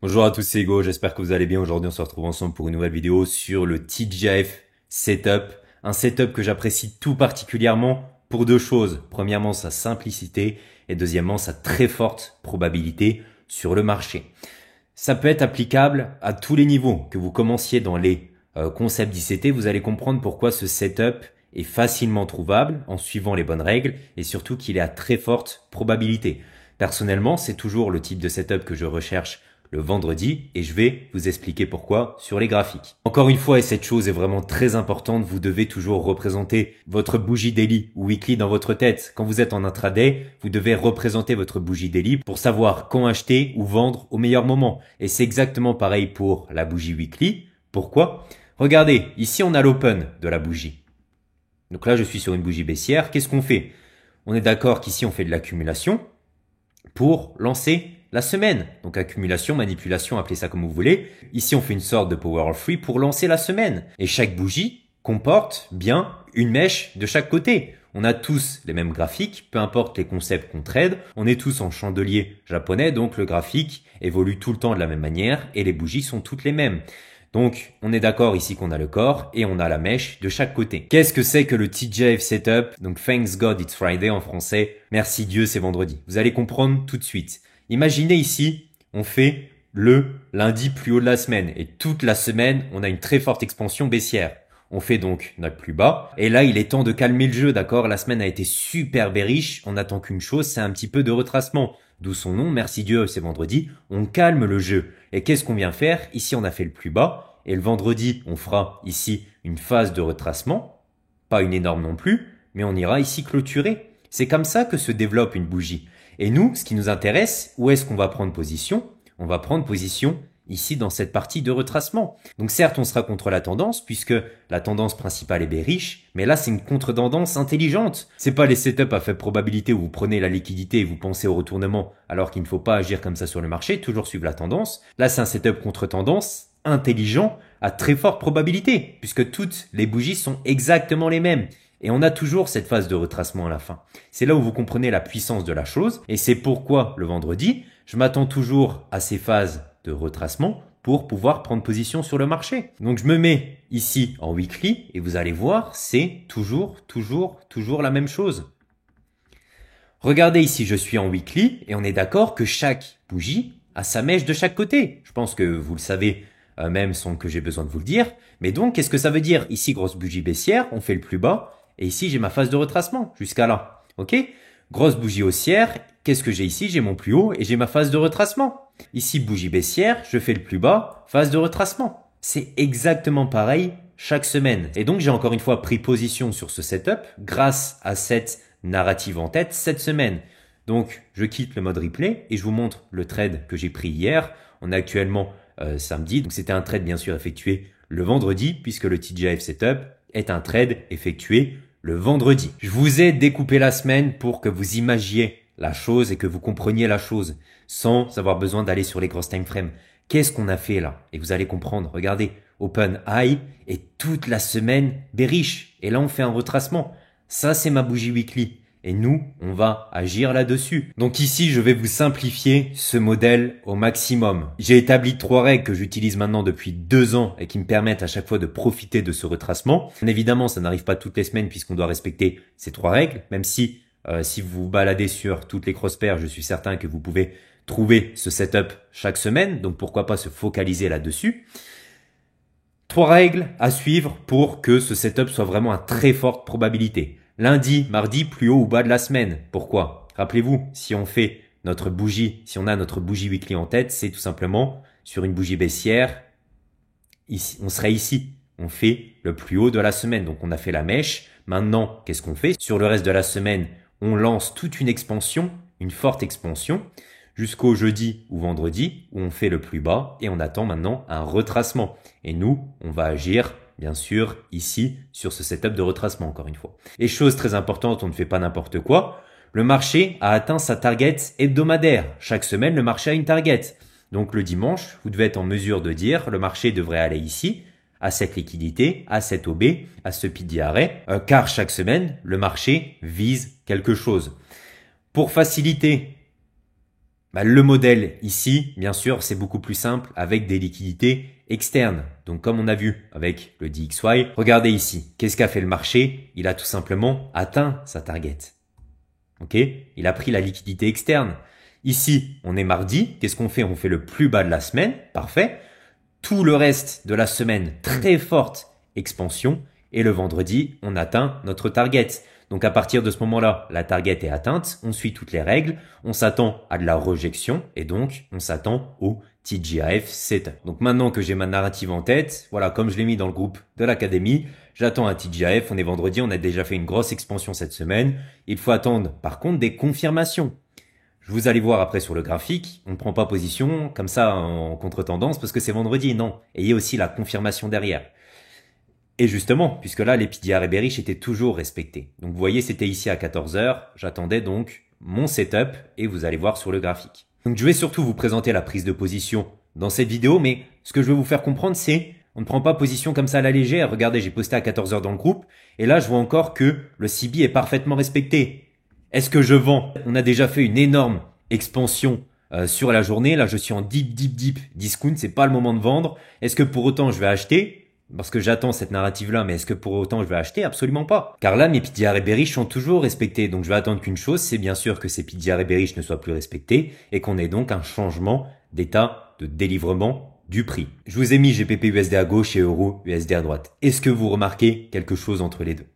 Bonjour à tous, c'est Hugo, j'espère que vous allez bien. Aujourd'hui, on se retrouve ensemble pour une nouvelle vidéo sur le TGIF Setup. Un setup que j'apprécie tout particulièrement pour deux choses. Premièrement, sa simplicité et deuxièmement, sa très forte probabilité sur le marché. Ça peut être applicable à tous les niveaux. Que vous commenciez dans les concepts d'ICT, vous allez comprendre pourquoi ce setup est facilement trouvable en suivant les bonnes règles et surtout qu'il est à très forte probabilité. Personnellement, c'est toujours le type de setup que je recherche le vendredi et je vais vous expliquer pourquoi sur les graphiques. Encore une fois, et cette chose est vraiment très importante, vous devez toujours représenter votre bougie daily ou weekly dans votre tête. Quand vous êtes en intraday, vous devez représenter votre bougie daily pour savoir quand acheter ou vendre au meilleur moment. Et c'est exactement pareil pour la bougie weekly. Pourquoi? Regardez, ici on a l'open de la bougie. Donc là, je suis sur une bougie baissière. Qu'est-ce qu'on fait? On est d'accord qu'ici on fait de l'accumulation pour lancer la semaine. Donc accumulation, manipulation, appelez ça comme vous voulez. Ici, on fait une sorte de power of three pour lancer la semaine. Et chaque bougie comporte bien une mèche de chaque côté. On a tous les mêmes graphiques, peu importe les concepts qu'on trade. On est tous en chandelier japonais, donc le graphique évolue tout le temps de la même manière et les bougies sont toutes les mêmes. Donc, on est d'accord ici qu'on a le corps et on a la mèche de chaque côté. Qu'est-ce que c'est que le TGIF Setup? Donc, thanks God it's Friday en français. Merci Dieu, c'est vendredi. Vous allez comprendre tout de suite. Imaginez ici, on fait le lundi plus haut de la semaine et toute la semaine, on a une très forte expansion baissière. On fait donc notre plus bas. Et là, il est temps de calmer le jeu, d'accord? La semaine a été super bearish. On attend qu'une chose, c'est un petit peu de retracement. D'où son nom, merci Dieu, c'est vendredi. On calme le jeu. Et qu'est-ce qu'on vient faire? Ici, on a fait le plus bas. Et le vendredi, on fera ici une phase de retracement. Pas une énorme non plus, mais on ira ici clôturer. C'est comme ça que se développe une bougie. Et nous, ce qui nous intéresse, où est-ce qu'on va prendre position? On va prendre position ici dans cette partie de retracement. Donc certes, on sera contre la tendance puisque la tendance principale est bearish, mais là c'est une contre-tendance intelligente. C'est pas les setups à faible probabilité où vous prenez la liquidité et vous pensez au retournement alors qu'il ne faut pas agir comme ça sur le marché, toujours suivre la tendance. Là c'est un setup contre-tendance intelligent à très forte probabilité puisque toutes les bougies sont exactement les mêmes. Et on a toujours cette phase de retracement à la fin. C'est là où vous comprenez la puissance de la chose et c'est pourquoi le vendredi, je m'attends toujours à ces phases de retracement pour pouvoir prendre position sur le marché. Donc je me mets ici en weekly et vous allez voir, c'est toujours la même chose. Regardez ici, je suis en weekly et on est d'accord que chaque bougie a sa mèche de chaque côté. Je pense que vous le savez même sans que j'ai besoin de vous le dire. Mais donc, qu'est-ce que ça veut dire? Ici, grosse bougie baissière, on fait le plus bas. Et ici, j'ai ma phase de retracement jusqu'à là. Ok? Grosse bougie haussière. Qu'est-ce que j'ai ici? J'ai mon plus haut et j'ai ma phase de retracement. Ici, bougie baissière, je fais le plus bas, phase de retracement. C'est exactement pareil chaque semaine. Et donc, j'ai encore une fois pris position sur ce setup grâce à cette narrative en tête cette semaine. Donc, je quitte le mode replay et je vous montre le trade que j'ai pris hier. On est actuellement samedi. Donc, c'était un trade bien sûr effectué le vendredi puisque le TGIF Setup est un trade effectué le vendredi. Je vous ai découpé la semaine pour que vous imaginiez la chose et que vous compreniez la chose sans avoir besoin d'aller sur les grosses time frames. Qu'est-ce qu'on a fait là? Et vous allez comprendre. Regardez, open high et toute la semaine bearish. Et là, on fait un retracement. Ça, c'est ma bougie weekly. Et nous, on va agir là-dessus. Donc ici, je vais vous simplifier ce modèle au maximum. J'ai établi 3 règles que j'utilise maintenant depuis 2 ans et qui me permettent à chaque fois de profiter de ce retracement. Bien évidemment, ça n'arrive pas toutes les semaines puisqu'on doit respecter ces 3 règles, même si vous vous baladez sur toutes les cross pairs, je suis certain que vous pouvez trouver ce setup chaque semaine. Donc pourquoi pas se focaliser là-dessus. 3 règles à suivre pour que ce setup soit vraiment à très forte probabilité. Lundi, mardi, plus haut ou bas de la semaine. Pourquoi? Rappelez-vous, si on fait notre bougie, si on a notre bougie weekly en tête, c'est tout simplement sur une bougie baissière. Ici, on serait ici. On fait le plus haut de la semaine. Donc, on a fait la mèche. Maintenant, qu'est-ce qu'on fait? Sur le reste de la semaine, on lance toute une expansion, une forte expansion, jusqu'au jeudi ou vendredi où on fait le plus bas et on attend maintenant un retracement. Et nous, on va agir bien sûr ici sur ce setup de retracement encore une fois. Et chose très importante, on ne fait pas n'importe quoi. Le marché a atteint sa target hebdomadaire. Chaque semaine, le marché a une target. Donc le dimanche, vous devez être en mesure de dire le marché devrait aller ici, à cette liquidité, à cette OB, à ce pidi arrêt, car chaque semaine, le marché vise quelque chose. Pour faciliter Le modèle ici, bien sûr, c'est beaucoup plus simple avec des liquidités externes. Donc comme on a vu avec le DXY, regardez ici, qu'est-ce qu'a fait le marché? Il a tout simplement atteint sa target. Ok? Il a pris la liquidité externe. Ici, on est mardi, qu'est-ce qu'on fait? On fait le plus bas de la semaine, parfait. Tout le reste de la semaine, très forte expansion. Et le vendredi, on atteint notre target. Donc à partir de ce moment-là, la target est atteinte, on suit toutes les règles, on s'attend à de la rejection et donc on s'attend au TGIF setup. Donc maintenant que j'ai ma narrative en tête, voilà, comme je l'ai mis dans le groupe de l'académie, j'attends un TGIF, on est vendredi, on a déjà fait une grosse expansion cette semaine. Il faut attendre par contre des confirmations. Vous allez voir après sur le graphique, on ne prend pas position comme ça en contre-tendance parce que c'est vendredi, non. Ayez aussi la confirmation derrière. Et justement, puisque là, les PDR bearish étaient toujours respectés. Donc vous voyez, c'était ici à 14 h. J'attendais donc mon setup et vous allez voir sur le graphique. Donc je vais surtout vous présenter la prise de position dans cette vidéo, mais ce que je veux vous faire comprendre, c'est on ne prend pas position comme ça à la légère. Regardez, j'ai posté à 14 h dans le groupe et là, je vois encore que le CB est parfaitement respecté. Est-ce que je vends? On a déjà fait une énorme expansion sur la journée. Là, je suis en deep discount. C'est pas le moment de vendre. Est-ce que pour autant, je vais acheter? Parce que j'attends cette narrative-là, mais est-ce que pour autant je vais acheter? Absolument pas. Car là, mes PDR bearish sont toujours respectés. Donc je vais attendre qu'une chose, c'est bien sûr que ces PDR bearish ne soient plus respectés et qu'on ait donc un changement d'état de délivrement du prix. Je vous ai mis GBP USD à gauche et Euro USD à droite. Est-ce que vous remarquez quelque chose entre les deux?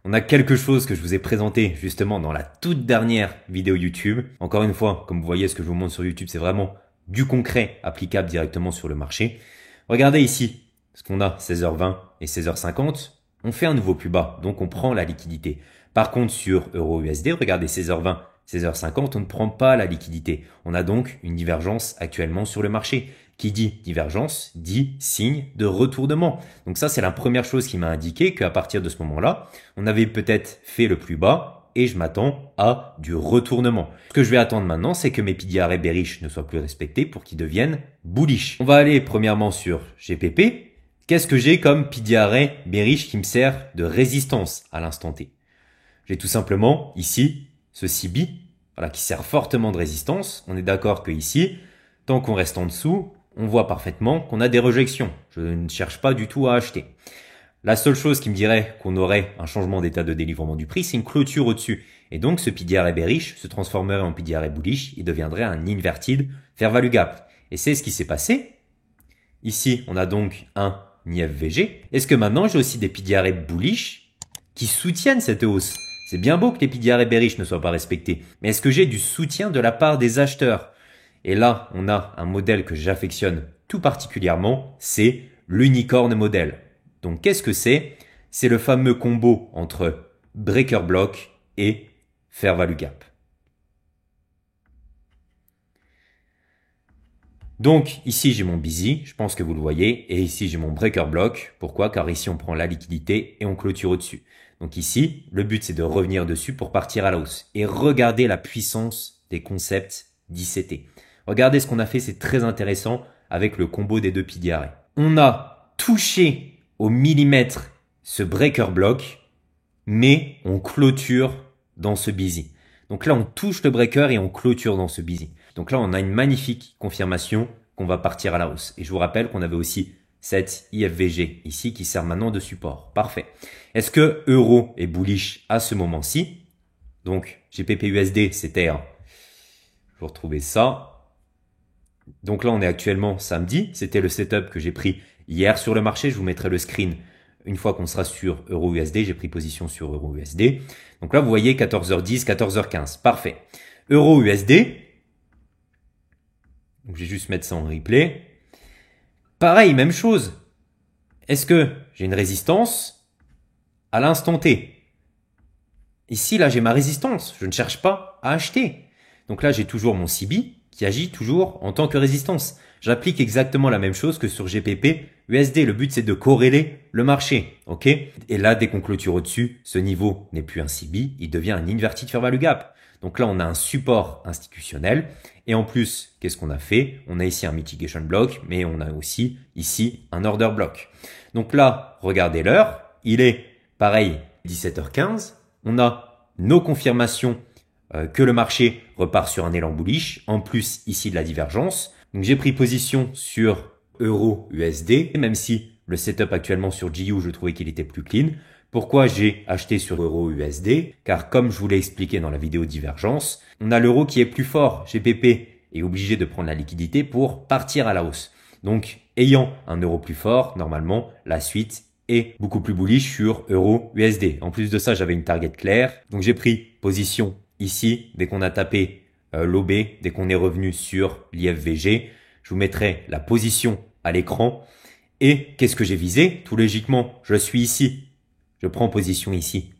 On a quelque chose que je vous ai présenté justement dans la toute dernière vidéo YouTube. Encore une fois, comme vous voyez, ce que je vous montre sur YouTube, c'est vraiment du concret applicable directement sur le marché. Regardez ici. Parce qu'on a 16h20 et 16h50, on fait un nouveau plus bas, donc on prend la liquidité. Par contre, sur Euro-USD, regardez 16h20, 16h50, on ne prend pas la liquidité. On a donc une divergence actuellement sur le marché. Qui dit divergence, dit signe de retournement. Donc ça, c'est la première chose qui m'a indiqué qu'à partir de ce moment-là, on avait peut-être fait le plus bas et je m'attends à du retournement. Ce que je vais attendre maintenant, c'est que mes PDR bearish ne soient plus respectés pour qu'ils deviennent bullish. On va aller premièrement sur GPP. Qu'est-ce que j'ai comme PDR bearish qui me sert de résistance à l'instant T? J'ai tout simplement ici ce CB voilà, qui sert fortement de résistance. On est d'accord que ici, tant qu'on reste en dessous, on voit parfaitement qu'on a des rejections. Je ne cherche pas du tout à acheter. La seule chose qui me dirait qu'on aurait un changement d'état de délivrement du prix, c'est une clôture au-dessus. Et donc ce PDR bearish se transformerait en PDR bullish, il deviendrait un inverted fair value gap. Et c'est ce qui s'est passé. Ici, on a donc un IFVG. Est-ce que maintenant j'ai aussi des PDR bullish qui soutiennent cette hausse? C'est bien beau que les PDR bearish ne soient pas respectés, mais est-ce que j'ai du soutien de la part des acheteurs? Et là, on a un modèle que j'affectionne tout particulièrement, c'est l'unicorn modèle. Donc qu'est-ce que c'est? C'est le fameux combo entre breaker block et fair value gap. Donc ici j'ai mon busy, je pense que vous le voyez, et ici j'ai mon breaker block. Pourquoi? Car ici on prend la liquidité et on clôture au-dessus. Donc ici, le but c'est de revenir dessus pour partir à la hausse. Et regardez la puissance des concepts d'ICT. Regardez ce qu'on a fait, c'est très intéressant avec le combo des deux PDR. On a touché au millimètre ce breaker block, mais on clôture dans ce busy. Donc là on touche le breaker et on clôture dans ce busy. Donc là, on a une magnifique confirmation qu'on va partir à la hausse. Et je vous rappelle qu'on avait aussi cette IFVG ici qui sert maintenant de support. Parfait. Est-ce que Euro est bullish à ce moment-ci? Donc, GBP-USD, c'était un... Je vais retrouver ça. Donc là, on est actuellement samedi. C'était le setup que j'ai pris hier sur le marché. Je vous mettrai le screen une fois qu'on sera sur Euro-USD. J'ai pris position sur Euro-USD. Donc là, vous voyez 14h10, 14h15. Parfait. Euro-USD... Donc, je vais juste mettre ça en replay. Pareil, même chose. Est-ce que j'ai une résistance à l'instant T? Ici, là, j'ai ma résistance. Je ne cherche pas à acheter. Donc là, j'ai toujours mon CB qui agit toujours en tant que résistance. J'applique exactement la même chose que sur GPP USD. Le but, c'est de corréler le marché. OK? Et là, dès qu'on clôture au-dessus, ce niveau n'est plus un CB. Il devient un inverted fair value gap. Donc là, on a un support institutionnel. Et en plus, qu'est-ce qu'on a fait? On a ici un mitigation block, mais on a aussi ici un order block. Donc là, regardez l'heure. Il est pareil, 17h15. On a nos confirmations que le marché repart sur un élan bullish, en plus ici de la divergence. Donc j'ai pris position sur euro USD, même si le setup actuellement sur GU, je trouvais qu'il était plus clean. Pourquoi j'ai acheté sur euro USD? Car comme je vous l'ai expliqué dans la vidéo divergence, on a l'euro qui est plus fort. GPP est obligé de prendre la liquidité pour partir à la hausse. Donc ayant un euro plus fort, normalement la suite est beaucoup plus bullish sur euro USD. En plus de ça, j'avais une target claire. Donc j'ai pris position ici dès qu'on a tapé l'OB, dès qu'on est revenu sur l'IFVG. Je vous mettrai la position à l'écran. Et qu'est-ce que j'ai visé? Tout logiquement, je suis ici. Je prends position ici.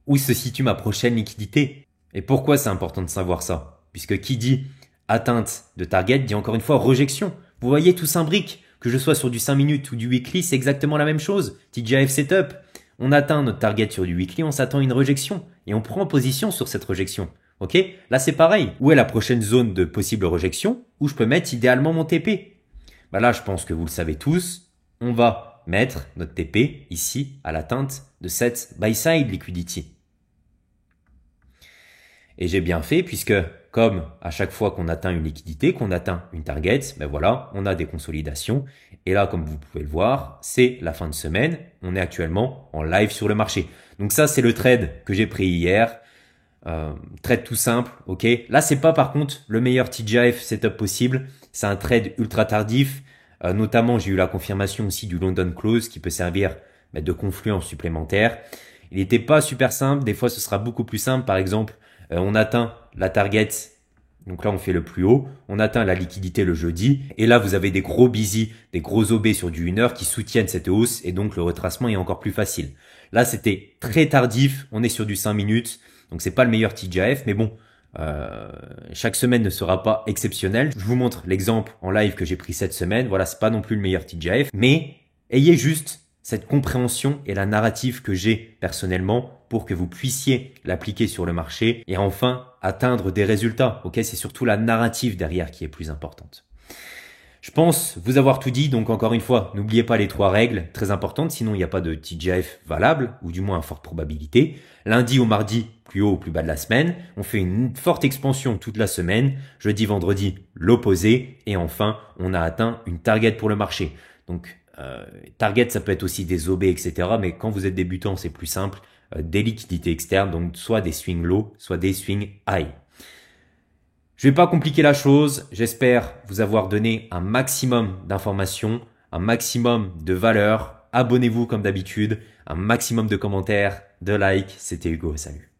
Où se situe ma prochaine liquidité? Et pourquoi c'est important de savoir ça? Puisque qui dit atteinte de target dit encore une fois rejection. Vous voyez, tout s'imbrique. Que je sois sur du 5 minutes ou du weekly, c'est exactement la même chose. TGIF Setup. On atteint notre target sur du weekly, on s'attend à une rejection. Et on prend position sur cette rejection. Ok? Là, c'est pareil. Où est la prochaine zone de possible rejection? Où je peux mettre idéalement mon TP? Bah là, je pense que vous le savez tous. On va mettre notre TP ici à l'atteinte de cette buy-side liquidity. Et j'ai bien fait puisque comme à chaque fois qu'on atteint une liquidité, qu'on atteint une target, ben voilà, on a des consolidations. Et là, comme vous pouvez le voir, c'est la fin de semaine. On est actuellement en live sur le marché. Donc ça, c'est le trade que j'ai pris hier. Trade tout simple, ok. Là, c'est pas par contre le meilleur TGIF setup possible. C'est un trade ultra tardif. Notamment, j'ai eu la confirmation aussi du London Close qui peut servir de confluence supplémentaire. Il n'était pas super simple. Des fois, ce sera beaucoup plus simple. Par exemple, on atteint la target. Donc là, on fait le plus haut. On atteint la liquidité le jeudi. Et là, vous avez des gros busy, des gros OB sur du 1 heure qui soutiennent cette hausse. Et donc, le retracement est encore plus facile. Là, c'était très tardif. On est sur du 5 minutes. Donc, c'est pas le meilleur TGIF. Mais bon, chaque semaine ne sera pas exceptionnelle. Je vous montre l'exemple en live que j'ai pris cette semaine. Voilà, c'est pas non plus le meilleur TGIF. Mais ayez juste cette compréhension et la narrative que j'ai personnellement pour que vous puissiez l'appliquer sur le marché et enfin atteindre des résultats. Ok, c'est surtout la narrative derrière qui est plus importante. Je pense vous avoir tout dit, donc encore une fois, n'oubliez pas les 3 règles très importantes, sinon il n'y a pas de TGIF valable, ou du moins à forte probabilité. Lundi au mardi, plus haut ou plus bas de la semaine. On fait une forte expansion toute la semaine. Jeudi, vendredi, l'opposé. Et enfin, on a atteint une target pour le marché. Donc, target, ça peut être aussi des OB, etc. Mais quand vous êtes débutant, c'est plus simple. Des liquidités externes, donc soit des swing low, soit des swing high. Je vais pas compliquer la chose. J'espère vous avoir donné un maximum d'informations, un maximum de valeur. Abonnez-vous comme d'habitude, un maximum de commentaires, de likes. C'était Hugo, salut.